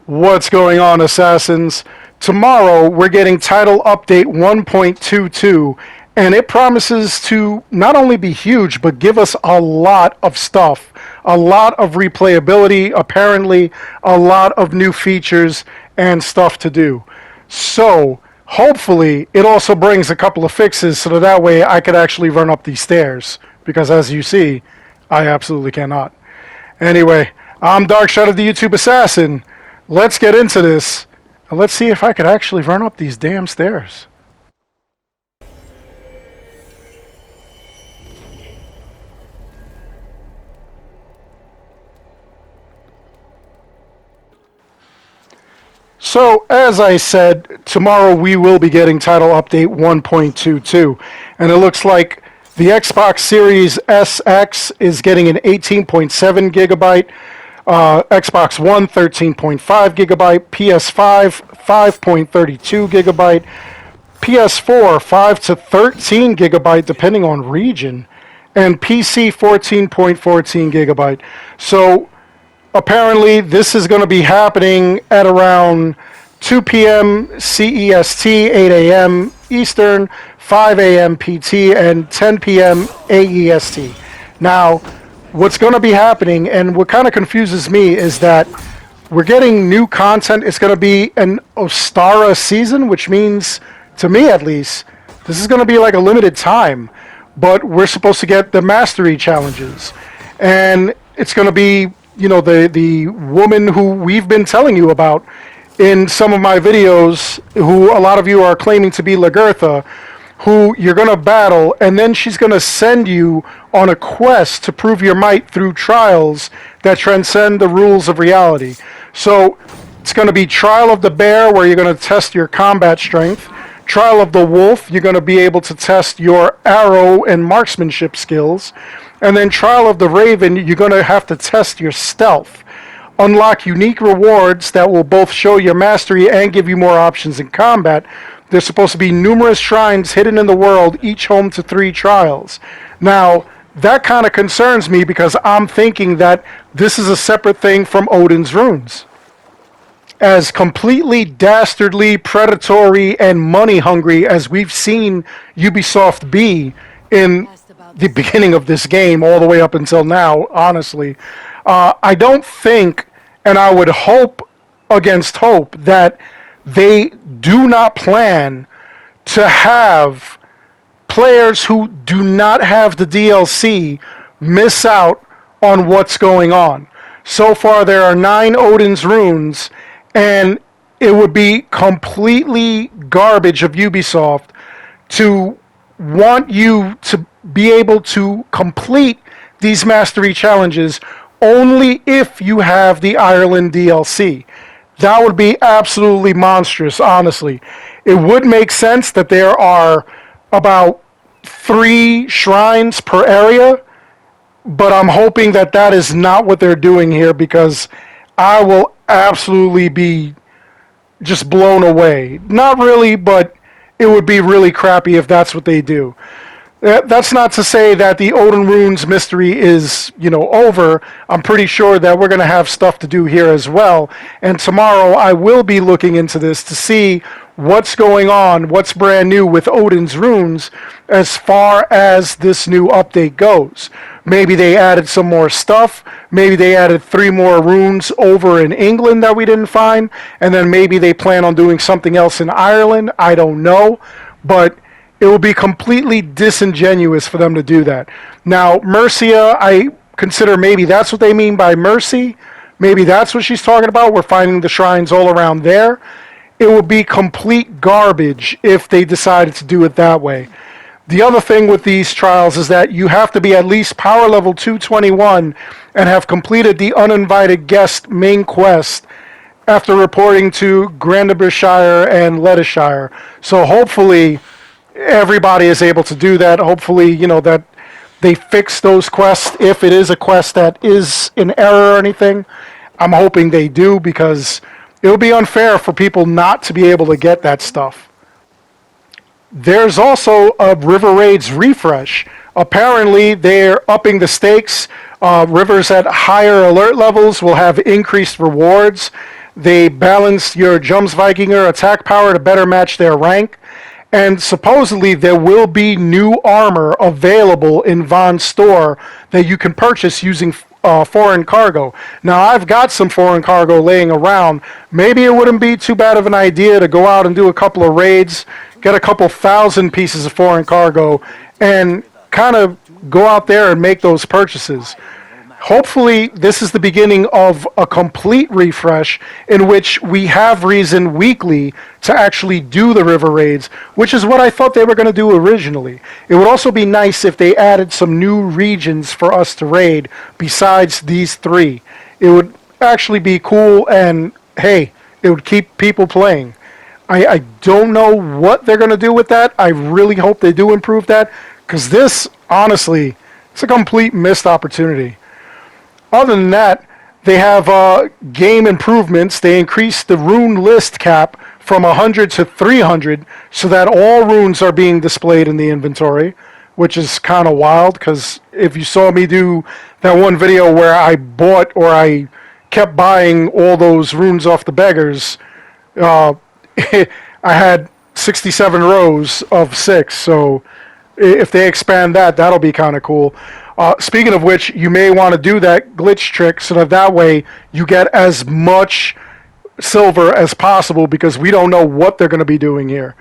What's going on, Assassins? Tomorrow we're getting title update 1.22, and it promises to not only be huge, but give us a lot of stuff. A lot of replayability, apparently, a lot of new features and stuff to do. So, hopefully, it also brings a couple of fixes so that way I could actually run up these stairs. Because as you see, I absolutely cannot. Anyway, I'm Darkshot of the YouTube Assassin. Let's get into this, and let's see if I could actually run up these damn stairs. So, as I said, tomorrow we will be getting title update 1.22, and it looks like the Xbox Series SX is getting an 18.7 gigabyte, Xbox One 13.5 gigabyte, PS5 5.32 gigabyte, PS4 5 to 13 gigabyte depending on region, and PC 14.14 gigabyte. So apparently this is going to be happening at around 2 p.m. CEST, 8 a.m. Eastern, 5 a.m. PT, and 10 p.m. AEST. Now, what's going to be happening, and what kind of confuses me, is that we're getting new content. It's going to be an Ostara season, which means, to me at least, this is going to be like a limited time. But we're supposed to get the mastery challenges. And it's going to be, you know, the woman who we've been telling you about in some of my videos, who a lot of you are claiming to be Lagertha, who you're going to battle, and then she's going to send you on a quest to prove your might through trials that transcend the rules of reality. So it's going to be Trial of the Bear, where you're going to test your combat strength. Trial of the Wolf, you're going to be able to test your arrow and marksmanship skills. And then Trial of the Raven, you're going to have to test your stealth. Unlock unique rewards that will both show your mastery and give you more options in combat. There's supposed to be numerous shrines hidden in the world, each home to 3 trials. Now, that kind of concerns me because I'm thinking that this is a separate thing from Odins Runes. As completely dastardly, predatory, and money-hungry as we've seen Ubisoft be in the beginning of this game all the way up until now, honestly, I don't think, and I would hope against hope, that they do not plan to have players who do not have the DLC miss out on what's going on. So far, there are 9 Odins Runes, and it would be completely garbage of Ubisoft to want you to be able to complete these mastery challenges only if you have the Ireland DLC. That would be absolutely monstrous, honestly. It would make sense that there are about 3 shrines per area, but I'm hoping that that is not what they're doing here, because I will absolutely be just blown away. Not really, but it would be really crappy if that's what they do. That's not to say that the Odin Runes mystery is, over. I'm pretty sure that we're going to have stuff to do here as well. And tomorrow I will be looking into this to see what's going on, what's brand new with Odin's Runes as far as this new update goes. Maybe they added some more stuff. Maybe they added 3 more runes over in England that we didn't find. And then maybe they plan on doing something else in Ireland. I don't know. But it will be completely disingenuous for them to do that. Now, Mercia, I consider maybe that's what they mean by mercy. Maybe that's what she's talking about. We're finding the shrines all around there. It would be complete garbage if they decided to do it that way. The other thing with these trials is that you have to be at least power level 221 and have completed the uninvited guest main quest after reporting to Grandabershire and Leicestershire. So hopefully everybody is able to do that. Hopefully, that they fix those quests. If it is a quest that is in error or anything, I'm hoping they do, because it would be unfair for people not to be able to get that stuff. There's also a River Raids refresh. Apparently, they're upping the stakes. Rivers at higher alert levels will have increased rewards. They balanced your Jumsvikinger attack power to better match their rank. And supposedly there will be new armor available in Von's store that you can purchase using foreign cargo. Now, I've got some foreign cargo laying around. Maybe it wouldn't be too bad of an idea to go out and do a couple of raids, get a couple thousand pieces of foreign cargo, and kind of go out there and make those purchases. Hopefully, this is the beginning of a complete refresh in which we have reason weekly to actually do the river raids, which is what I thought they were going to do originally. It would also be nice if they added some new regions for us to raid besides these three. It would actually be cool, and hey, it would keep people playing. I don't know what they're going to do with that. I really hope they do improve that, because this, honestly, it's a complete missed opportunity. Other than that, they have game improvements. They increased the rune list cap from 100 to 300 so that all runes are being displayed in the inventory, which is kind of wild, because if you saw me do that one video where I bought, or I kept buying all those runes off the beggars, I had 67 rows of 6, so if they expand that, that'll be kind of cool. Speaking of which, you may want to do that glitch trick so that way you get as much silver as possible, because we don't know what they're going to be doing here.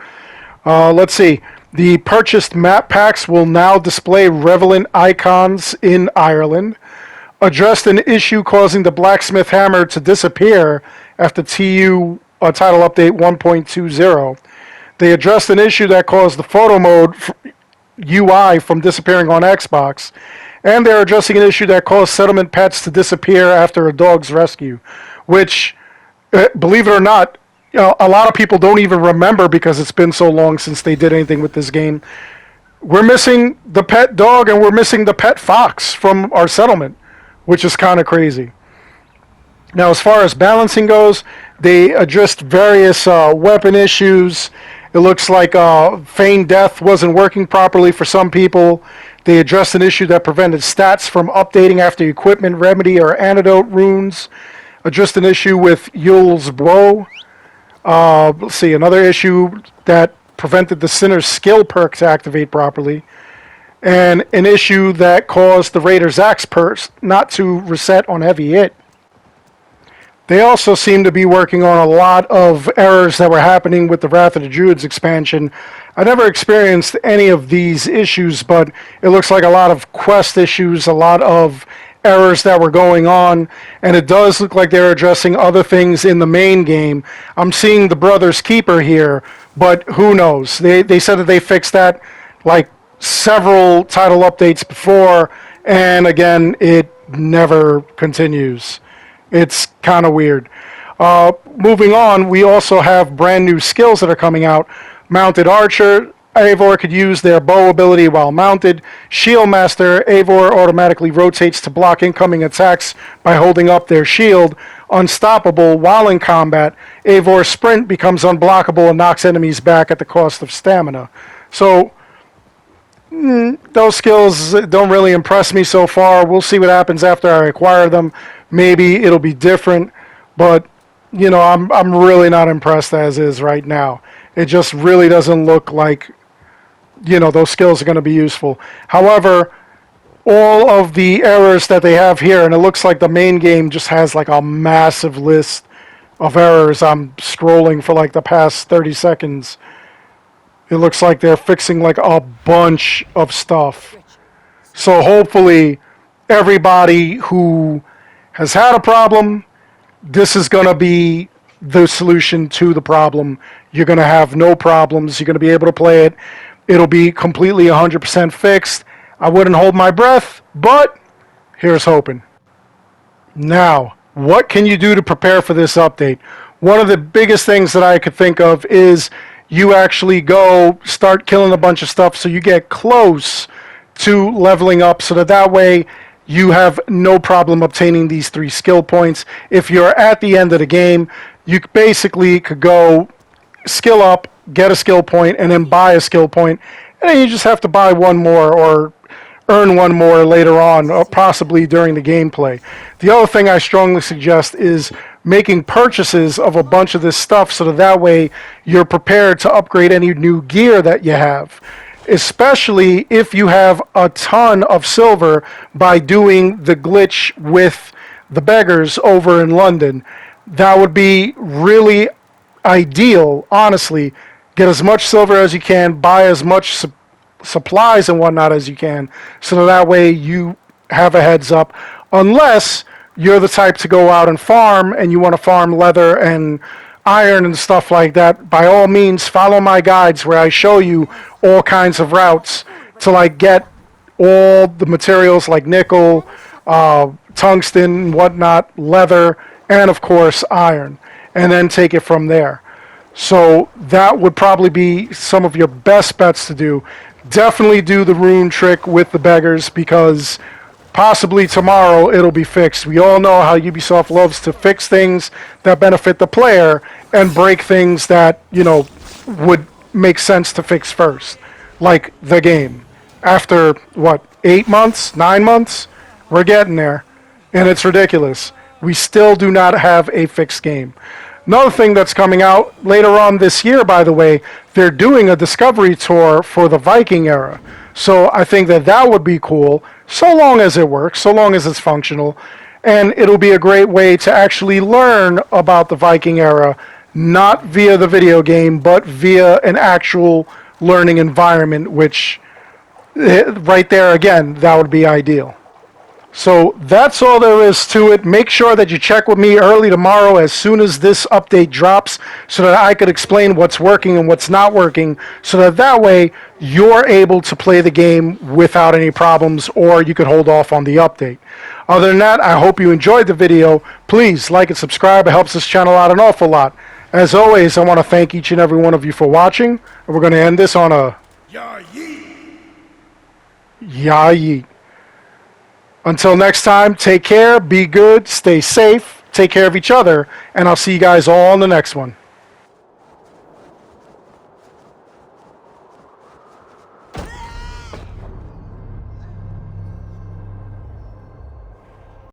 Let's see. The purchased map packs will now display relevant icons in Ireland. Addressed an issue causing the blacksmith hammer to disappear after TU title update 1.20. They addressed an issue that caused the photo mode UI from disappearing on Xbox. And they're addressing an issue that caused settlement pets to disappear after a dog's rescue, which, believe it or not, a lot of people don't even remember because it's been so long since they did anything with this game. We're missing the pet dog and we're missing the pet fox from our settlement, which is kind of crazy. Now, as far as balancing goes, they addressed various weapon issues. It looks like feigned death wasn't working properly for some people. They addressed an issue that prevented stats from updating after equipment, remedy, or antidote runes. Addressed an issue with Yule's Blow. Let's see, another issue that prevented the Sinner's skill perk to activate properly. And an issue that caused the Raider's Axe perk not to reset on heavy hit. They also seem to be working on a lot of errors that were happening with the Wrath of the Druids expansion. I never experienced any of these issues, but it looks like a lot of quest issues, a lot of errors that were going on, and it does look like they're addressing other things in the main game. I'm seeing the Brothers Keeper here, but who knows? They said that they fixed that like several title updates before, and again, it never continues. It's kind of weird. Moving on, we also have brand new skills that are coming out. Mounted Archer, Eivor could use their bow ability while mounted. Shield Master, Eivor automatically rotates to block incoming attacks by holding up their shield. Unstoppable, while in combat, Eivor's sprint becomes unblockable and knocks enemies back at the cost of stamina. So, those skills don't really impress me so far. We'll see what happens after I acquire them. Maybe it'll be different, but you know, I'm really not impressed as is right now. It just really doesn't look like, you know, those skills are going to be useful. However, all of the errors that they have here, and it looks like the main game just has like a massive list of errors. I'm scrolling for like the past 30 seconds. It looks like they're fixing like a bunch of stuff. So hopefully everybody who has had a problem, this is going to be the solution to the problem. You're going to have no problems. You're going to be able to play it. It'll be completely 100% fixed. I wouldn't hold my breath, but here's hoping. Now, what can you do to prepare for this update? One of the biggest things that I could think of is you actually go start killing a bunch of stuff so you get close to leveling up so that way you have no problem obtaining these 3 skill points. If you're at the end of the game, you basically could go skill up, get a skill point, and then buy a skill point, and then you just have to buy one more or earn one more later on, or possibly during the gameplay. The other thing I strongly suggest is making purchases of a bunch of this stuff so that way you're prepared to upgrade any new gear that you have. Especially if you have a ton of silver by doing the glitch with the beggars over in London. That would be really ideal, honestly. Get as much silver as you can, buy as much supplies and whatnot as you can, so that way you have a heads up. Unless you're the type to go out and farm and you want to farm leather and iron and stuff like that, by all means follow my guides where I show you all kinds of routes to like get all the materials like nickel, tungsten, whatnot, leather, and of course iron, and then take it from there. So that would probably be some of your best bets to do. Definitely do the rune trick with the beggars, because possibly tomorrow it'll be fixed. We all know how Ubisoft loves to fix things that benefit the player and break things that, would make sense to fix first. Like the game. After, 8 months? 9 months? We're getting there. And it's ridiculous. We still do not have a fixed game. Another thing that's coming out later on this year, by the way, they're doing a discovery tour for the Viking era. So I think that would be cool, so long as it works, so long as it's functional. And it'll be a great way to actually learn about the Viking era, not via the video game, but via an actual learning environment, which right there, again, that would be ideal. So that's all there is to it. Make sure that you check with me early tomorrow as soon as this update drops, so that I could explain what's working and what's not working, so that way you're able to play the game without any problems, or you could hold off on the update. Other than that, I hope you enjoyed the video. Please like and subscribe. It helps this channel out an awful lot. As always, I want to thank each and every one of you for watching, and we're going to end this on a Ya yeet. ya yeet. Until next time, take care, be good, stay safe, take care of each other, and I'll see you guys all on the next one.